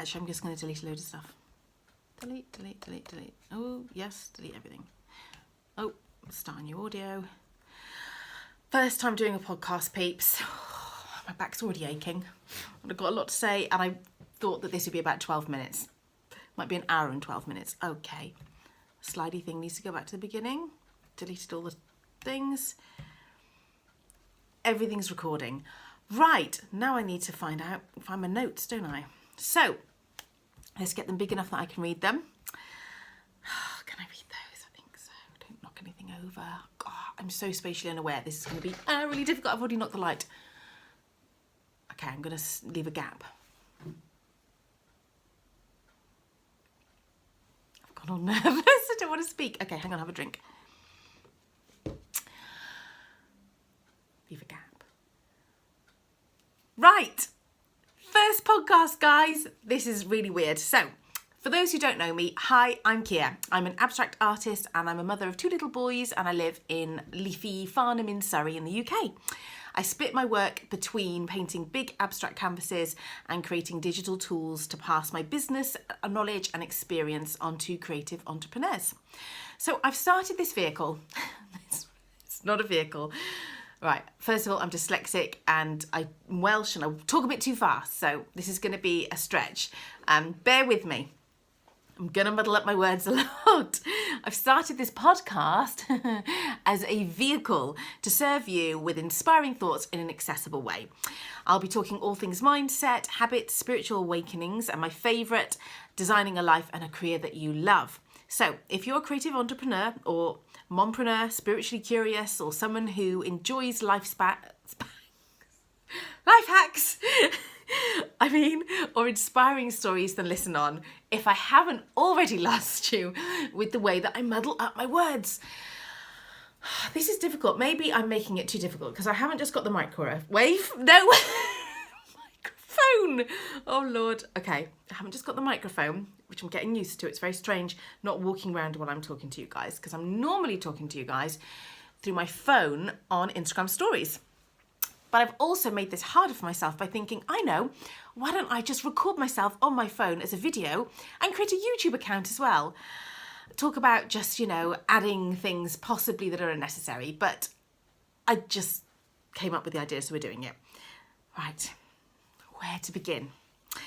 Actually, I'm just going to delete a load of stuff. Delete, delete, delete, delete. Oh, yes, delete everything. Oh, start a new audio. First time doing a podcast, peeps. My back's already aching. I've got a lot to say, and I thought that this would be about 12 minutes. Might be an hour and 12 minutes. Okay. Slidey thing needs to go back to the beginning. Deleted all the things. Everything's recording. Right, now I need to find my notes, don't I? So, let's get them big enough that I can read them. Can I read those? I think so. Don't knock anything over. God, I'm so spatially unaware. This is going to be really difficult. I've already knocked the light. Okay, I'm going to leave a gap. I've gone all nervous. I don't want to speak. Okay, hang on, have a drink. Leave a gap. Right, first podcast, guys. This is really weird. So, for those who don't know me, hi, I'm Kia. I'm an abstract artist and I'm a mother of 2 little boys, and I live in leafy Farnham in Surrey in the UK. I split my work between painting big abstract canvases and creating digital tools to pass my business knowledge and experience onto creative entrepreneurs. So I've started this vehicle. It's not a vehicle. Right, first of all, I'm dyslexic and I'm Welsh and I talk a bit too fast, so this is going to be a stretch. Bear with me. I'm going to muddle up my words a lot. I've started this podcast as a vehicle to serve you with inspiring thoughts in an accessible way. I'll be talking all things mindset, habits, spiritual awakenings, and my favourite, designing a life and a career that you love. So if you're a creative entrepreneur or mompreneur, spiritually curious, or someone who enjoys life hacks, or inspiring stories, then listen on. If I haven't already lost you with the way that I muddle up my words. This is difficult. Maybe I'm making it too difficult because I haven't just got the microwave. No. Microphone. Oh, Lord. Okay. I haven't just got the microphone, which I'm getting used to. It's very strange not walking around while I'm talking to you guys, because I'm normally talking to you guys through my phone on Instagram stories. But I've also made this harder for myself by thinking, I know, why don't I just record myself on my phone as a video and create a YouTube account as well? Talk about just, adding things possibly that are unnecessary. But I just came up with the idea, so we're doing it. Right, where to begin?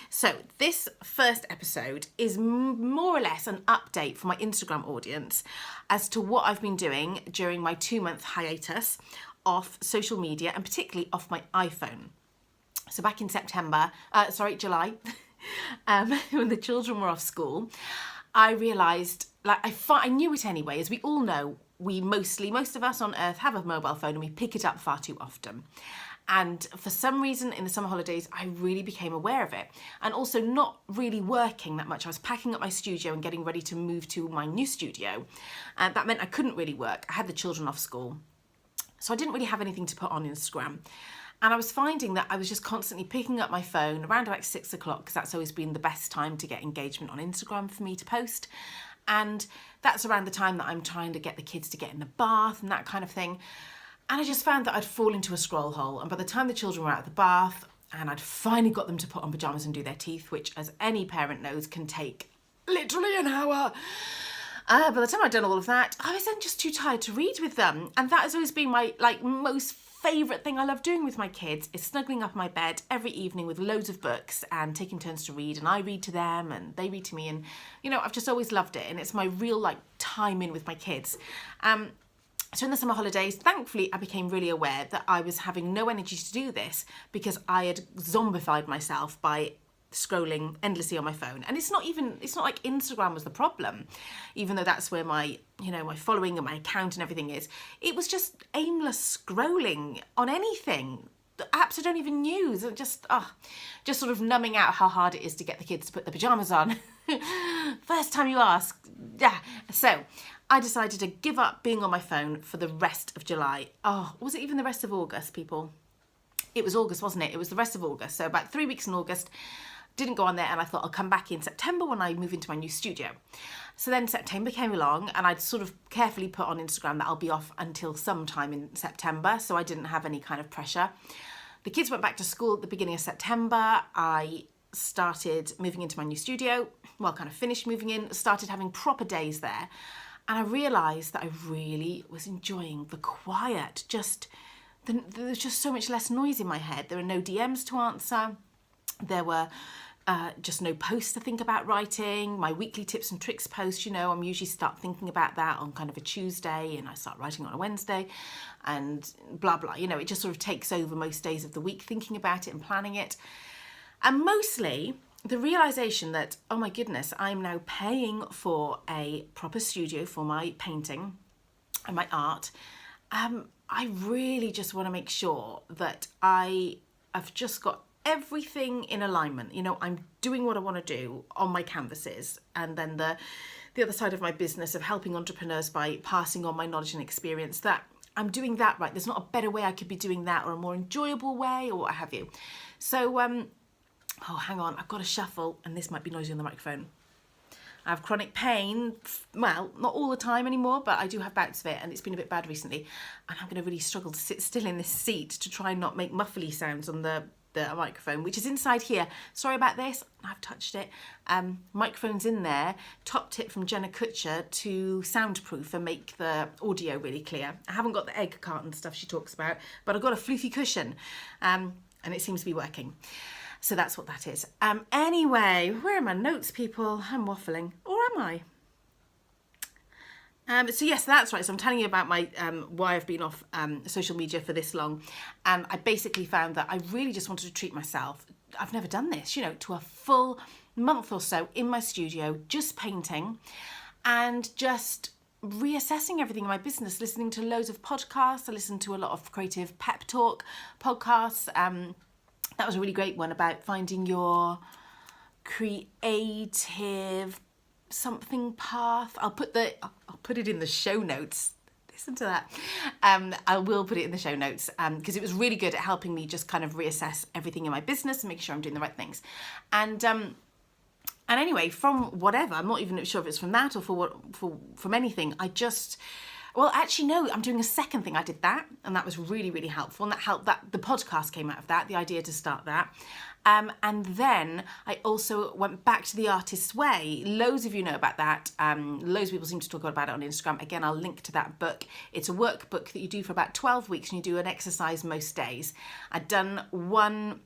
So this first episode is more or less an update for my Instagram audience as to what I've been doing during my 2-month hiatus off social media, and particularly off my iPhone. So back in July, when the children were off school, I realised, I knew it anyway, as we all know, most of us on Earth have a mobile phone and we pick it up far too often. And for some reason in the summer holidays, I really became aware of it. And also not really working that much. I was packing up my studio and getting ready to move to my new studio. And that meant I couldn't really work. I had the children off school. So I didn't really have anything to put on Instagram. And I was finding that I was just constantly picking up my phone around about 6 o'clock, because that's always been the best time to get engagement on Instagram for me to post. And that's around the time that I'm trying to get the kids to get in the bath and that kind of thing. And I just found that I'd fall into a scroll hole. And by the time the children were out of the bath and I'd finally got them to put on pyjamas and do their teeth, which as any parent knows can take literally an hour. By the time I'd done all of that, I was then just too tired to read with them. And that has always been my most favourite thing I love doing with my kids, is snuggling up my bed every evening with loads of books and taking turns to read. And I read to them and they read to me. And, I've just always loved it. And it's my real time in with my kids. So in the summer holidays, thankfully, I became really aware that I was having no energy to do this because I had zombified myself by scrolling endlessly on my phone. And it's not like Instagram was the problem, even though that's where my following and my account and everything is. It was just aimless scrolling on anything. The apps I don't even use, just sort of numbing out how hard it is to get the kids to put their pajamas on. First time you ask. Yeah. So I decided to give up being on my phone for the rest of July. Oh, was it even the rest of August, people? It was August, wasn't it? It was the rest of August. So about 3 weeks in August, didn't go on there, and I thought I'll come back in September when I move into my new studio. So then September came along and I'd sort of carefully put on Instagram that I'll be off until sometime in September, so I didn't have any kind of pressure. The kids went back to school at the beginning of September. I started moving into my new studio, well, kind of finished moving in, started having proper days there. And I realised that I really was enjoying the quiet. There's just so much less noise in my head. There were no DMs to answer. There were just no posts to think about writing. My weekly tips and tricks post, I'm usually start thinking about that on kind of a Tuesday, and I start writing on a Wednesday, and blah, blah. It just sort of takes over most days of the week, thinking about it and planning it. And mostly the realisation that, oh my goodness, I'm now paying for a proper studio for my painting and my art. I really just want to make sure that I've just got everything in alignment. I'm doing what I want to do on my canvases, and then the other side of my business of helping entrepreneurs by passing on my knowledge and experience, that I'm doing that right. There's not a better way I could be doing that, or a more enjoyable way, or what have you. So, oh, hang on, I've got to shuffle, and this might be noisy on the microphone. I have chronic pain, well, not all the time anymore, but I do have bouts of it, and it's been a bit bad recently. And I'm going to really struggle to sit still in this seat to try and not make muffly sounds on the microphone, which is inside here. Sorry about this, I've touched it. Microphone's in there, top tip from Jenna Kutcher to soundproof and make the audio really clear. I haven't got the egg carton stuff she talks about, but I've got a floofy cushion, and it seems to be working. So that's what that is. Anyway, where are my notes, people? I'm waffling. Or am I? So yes, that's right. So I'm telling you about my why I've been off social media for this long. And I basically found that I really just wanted to treat myself. I've never done this, to a full month or so in my studio, just painting and just reassessing everything in my business, listening to loads of podcasts. I listened to a lot of creative pep talk podcasts. That was a really great one about finding your creative something path. I'll put it in the show notes. Listen to that. I will put it in the show notes because it was really good at helping me just kind of reassess everything in my business and make sure I'm doing the right things. And anyway, from whatever, I'm not even sure if it's from that or from anything. Well, actually, no, I'm doing a second thing. I did that, and that was really, really helpful. And that helped, that the podcast came out of that, the idea to start that. And then I also went back to The Artist's Way. Loads of you know about that. Loads of people seem to talk about it on Instagram. Again, I'll link to that book. It's a workbook that you do for about 12 weeks, and you do an exercise most days. I'd done 1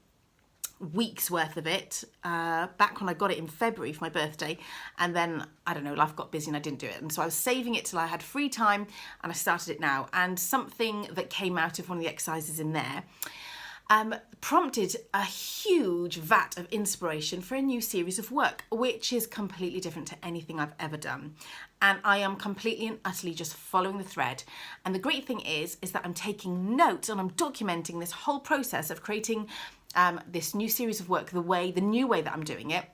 week's worth of it back when I got it in February for my birthday, and then I don't know, life got busy and I didn't do it, and so I was saving it till I had free time, and I started it now. And something that came out of one of the exercises in there prompted a huge vat of inspiration for a new series of work, which is completely different to anything I've ever done. And I am completely and utterly just following the thread. And the great thing is that I'm taking notes and I'm documenting this whole process of creating this new series of work, the new way that I'm doing it,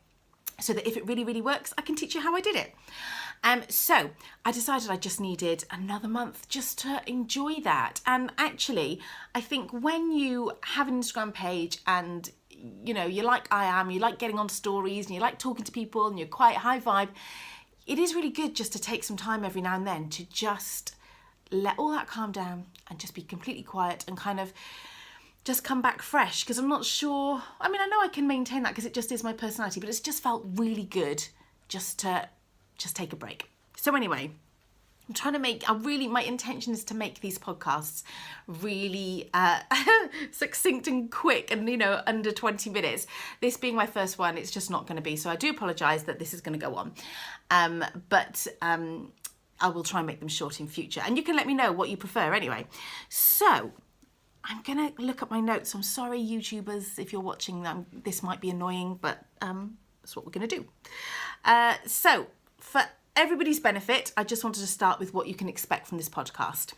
so that if it really, really works, I can teach you how I did it. So I decided I just needed another month just to enjoy that. And actually, I think when you have an Instagram page and you're like I am, you like getting on stories and you like talking to people and you're quite high vibe, it is really good just to take some time every now and then to just let all that calm down and just be completely quiet and kind of just come back fresh, because I'm not sure, I know I can maintain that because it just is my personality, but it's just felt really good just to take a break. So anyway, I'm trying to my intention is to make these podcasts really succinct and quick and, under 20 minutes. This being my first one, it's just not going to be. So I do apologise that this is going to go on. But I will try and make them short in future. And you can let me know what you prefer anyway. So I'm going to look at my notes. I'm sorry, YouTubers, if you're watching them. This might be annoying, but that's what we're going to do. So for everybody's benefit, I just wanted to start with what you can expect from this podcast.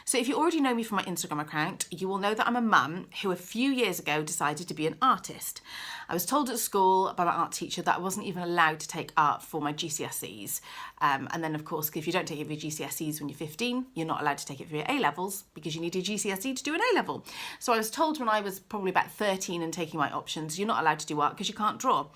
So if you already know me from my Instagram account, you will know that I'm a mum who a few years ago decided to be an artist. I was told at school by my art teacher that I wasn't even allowed to take art for my GCSEs. And then, of course, if you don't take it for your GCSEs when you're 15, you're not allowed to take it for your A-levels because you need your GCSE to do an A-level. So I was told when I was probably about 13 and taking my options, you're not allowed to do art because you can't draw.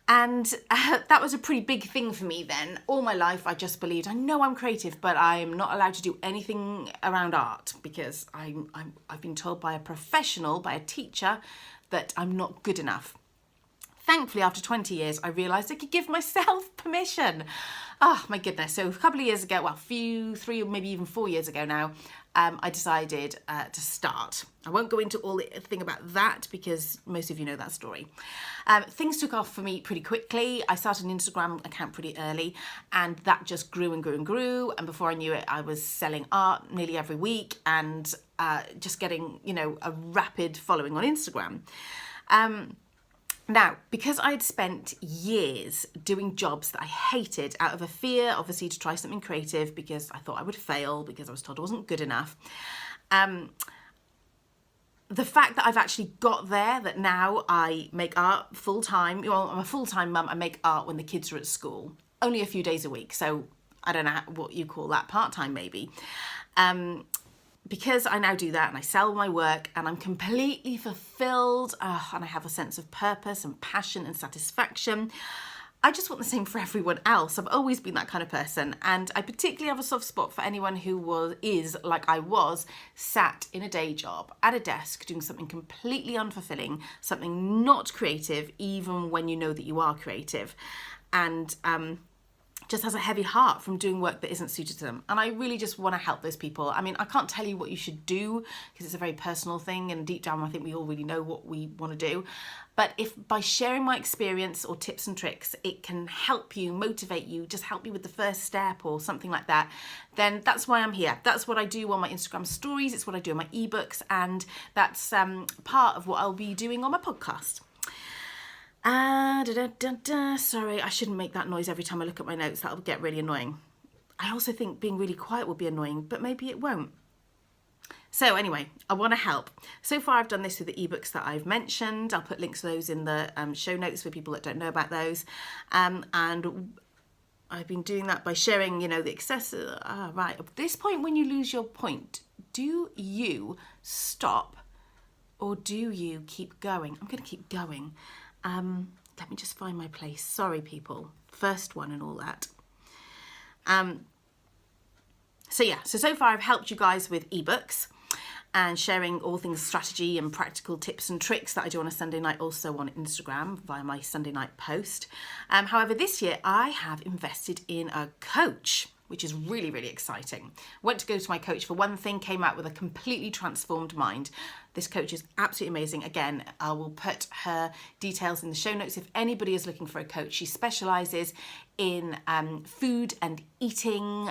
And that was a pretty big thing for me then. All my life I just believed, I know I'm creative, but I'm not allowed to do anything around art because I've been told by a professional, by a teacher, that I'm not good enough. Thankfully, after 20 years, I realised I could give myself permission. Oh my goodness. So a couple of years ago, well, 3 or maybe even 4 years ago now, I decided to start. I won't go into all the thing about that because most of you know that story. Things took off for me pretty quickly. I started an Instagram account pretty early, and that just grew and grew and grew. And before I knew it, I was selling art nearly every week and just getting, a rapid following on Instagram. Now, because I had spent years doing jobs that I hated out of a fear, obviously, to try something creative because I thought I would fail because I was told I wasn't good enough. The fact that I've actually got there, that now I make art full-time, well, I'm a full-time mum, I make art when the kids are at school, only a few days a week, so I don't know what you call that, part-time maybe. Because I now do that and I sell my work and I'm completely fulfilled and I have a sense of purpose and passion and satisfaction, I just want the same for everyone else. I've always been that kind of person, and I particularly have a soft spot for anyone who is like I was, sat in a day job at a desk doing something completely unfulfilling, something not creative, even when you know that you are creative, and just has a heavy heart from doing work that isn't suited to them. And I really just want to help those people. I mean, I can't tell you what you should do because it's a very personal thing, and deep down I think we all really know what we want to do. But if by sharing my experience or tips and tricks, it can help you, motivate you, just help you with the first step or something like that, then that's why I'm here. That's what I do on my Instagram stories. It's what I do on my ebooks, and that's part of what I'll be doing on my podcast. Sorry, I shouldn't make that noise every time I look at my notes. That'll get really annoying. I also think being really quiet will be annoying, but maybe it won't. So anyway, I want to help. So far I've done this with the ebooks that I've mentioned. I'll put links to those in the show notes for people that don't know about those. And I've been doing that by sharing, the excess. Right, at this point when you lose your point, do you stop or do you keep going? I'm going to keep going. Let me just find my place. Sorry, people. First one and all that. So far I've helped you guys with ebooks and sharing all things strategy and practical tips and tricks that I do on a Sunday night, also on Instagram via my Sunday night post. However, this year I have invested in a coach, which is really, really exciting. Went to go to my coach for one thing, came out with a completely transformed mind. This coach is absolutely amazing. Again, I will put her details in the show notes if anybody is looking for a coach. She specialises in food and eating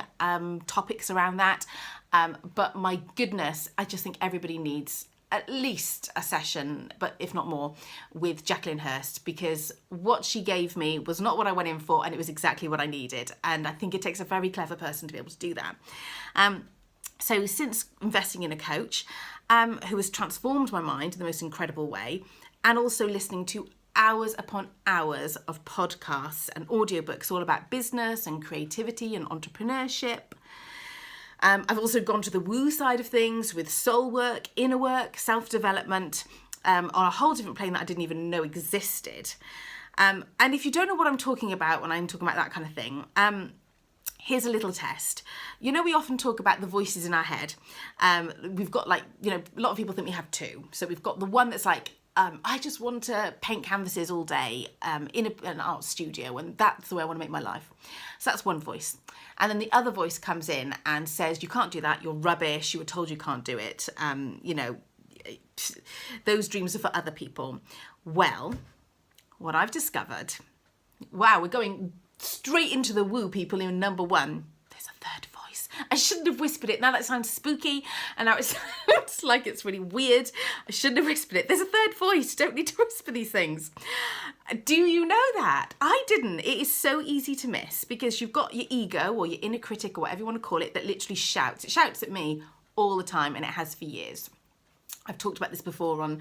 topics around that. But my goodness, I just think everybody needs at least a session, but if not more, with Jacqueline Hurst, because what she gave me was not what I went in for, and it was exactly what I needed. And I think it takes a very clever person to be able to do that. So since investing in a coach who has transformed my mind in the most incredible way, and also listening to hours upon hours of podcasts and audiobooks all about business and creativity and entrepreneurship, I've also gone to the woo side of things with soul work, inner work, self-development, on a whole different plane that I didn't even know existed. And if you don't know what I'm talking about when I'm talking about that kind of thing, here's a little test. We often talk about the voices in our head. We've got a lot of people think we have two. So we've got the one that's like, I just want to paint canvases all day in an art studio, and that's the way I want to make my life. So that's one voice. And then the other voice comes in and says, you can't do that, you're rubbish, you were told you can't do it, those dreams are for other people. Well, what I've discovered, wow, we're going straight into the woo, people, in number one. There's a third voice. I shouldn't have whispered it. Now that sounds spooky, and now it sounds like it's really weird. I shouldn't have whispered it. There's a third voice. Don't need to whisper these things. Do you know that? I didn't. It is so easy to miss because you've got your ego or your inner critic or whatever you want to call it that literally shouts. It shouts at me all the time, and it has for years. I've talked about this before on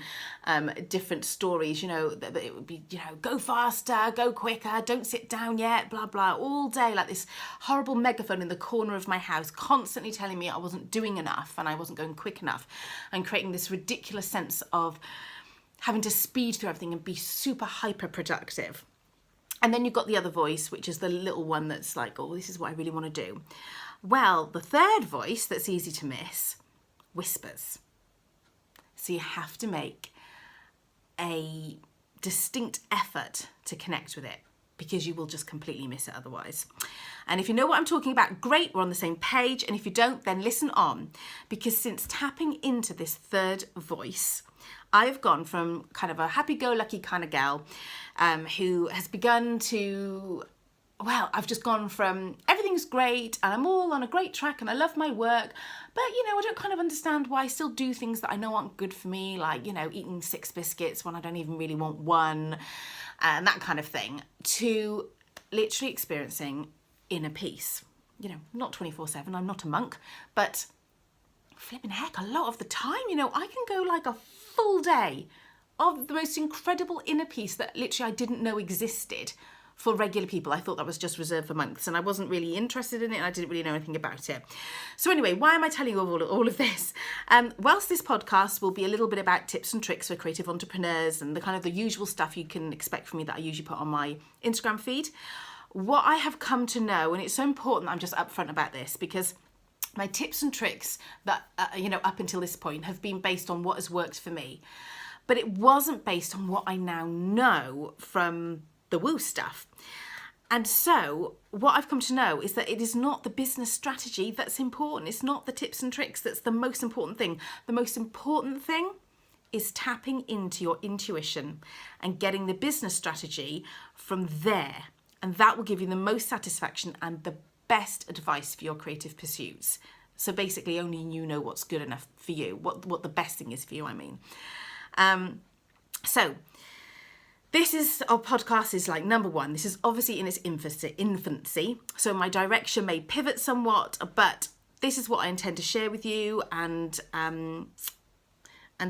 different stories, that it would be, go faster, go quicker, don't sit down yet, blah, blah, all day, like this horrible megaphone in the corner of my house, constantly telling me I wasn't doing enough and I wasn't going quick enough, and creating this ridiculous sense of having to speed through everything and be super hyper productive. And then you've got the other voice, which is the little one that's like, oh, this is what I really want to do. Well, the third voice that's easy to miss whispers. So you have to make a distinct effort to connect with it, because you will just completely miss it otherwise. And if you know what I'm talking about, great, we're on the same page. And if you don't, then listen on, because since tapping into this third voice, I've gone from kind of a happy-go-lucky kind of gal who has begun to, well, I've just gone from everything's great and I'm all on a great track and I love my work, but, you know, I don't kind of understand why I still do things that I know aren't good for me, like, you know, eating 6 biscuits when I don't even really want one, and that kind of thing, to literally experiencing inner peace. You know, not 24/7, I'm not a monk, but flipping heck, a lot of the time, you know, I can go like a full day of the most incredible inner peace that literally I didn't know existed for regular people. I thought that was just reserved for monks, and I wasn't really interested in it, and I didn't really know anything about it. So anyway, why am I telling you all of this? Whilst this podcast will be a little bit about tips and tricks for creative entrepreneurs and the kind of the usual stuff you can expect from me that I usually put on my Instagram feed, what I have come to know, and it's so important that I'm just upfront about this, because my tips and tricks that, you know, up until this point have been based on what has worked for me. But it wasn't based on what I now know from the woo stuff. And so what I've come to know is that it is not the business strategy that's important. It's not the tips and tricks that's the most important thing. The most important thing is tapping into your intuition and getting the business strategy from there. And that will give you the most satisfaction and the best advice for your creative pursuits. So basically only you know what's good enough for you, what the best thing is for you, I mean. So this is, our podcast is like number 1. This is obviously in its infancy. So my direction may pivot somewhat, but this is what I intend to share with you. And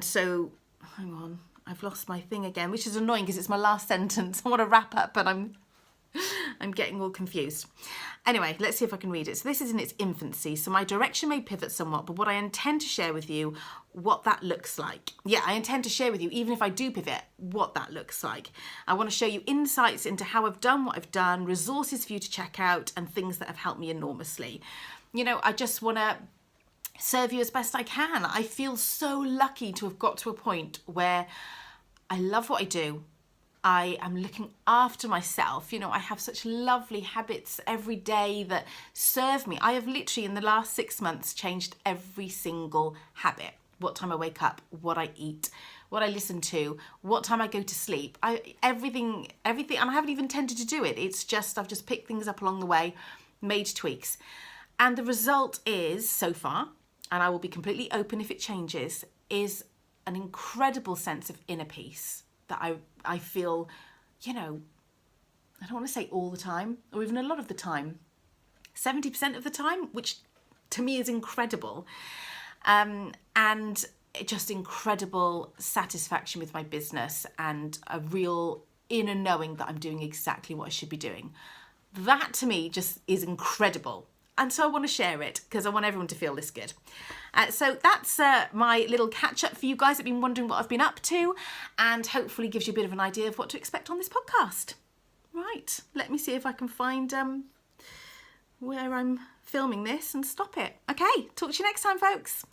so, hang on, I've lost my thing again, which is annoying because it's my last sentence. I want to wrap up, but I'm getting all confused. Anyway, let's see if I can read it. So this is in its infancy. So my direction may pivot somewhat, but what I intend to share with you, what that looks like. Yeah, I intend to share with you, even if I do pivot, what that looks like. I want to show you insights into how I've done what I've done, resources for you to check out, and things that have helped me enormously. You know, I just want to serve you as best I can. I feel so lucky to have got to a point where I love what I do. I am looking after myself. You know, I have such lovely habits every day that serve me. I have literally in the last 6 months changed every single habit. What time I wake up, what I eat, what I listen to, what time I go to sleep. Everything, and I haven't even intended to do it. It's just, I've just picked things up along the way, made tweaks. And the result is, so far, and I will be completely open if it changes, is an incredible sense of inner peace that I feel, you know, I don't want to say all the time, or even a lot of the time, 70% of the time, which to me is incredible. And just incredible satisfaction with my business and a real inner knowing that I'm doing exactly what I should be doing. That to me just is incredible. And so I want to share it because I want everyone to feel this good. So that's my little catch up for you guys that have been wondering what I've been up to, and hopefully gives you a bit of an idea of what to expect on this podcast. Right, let me see if I can find where I'm filming this and stop it. Okay, talk to you next time, folks.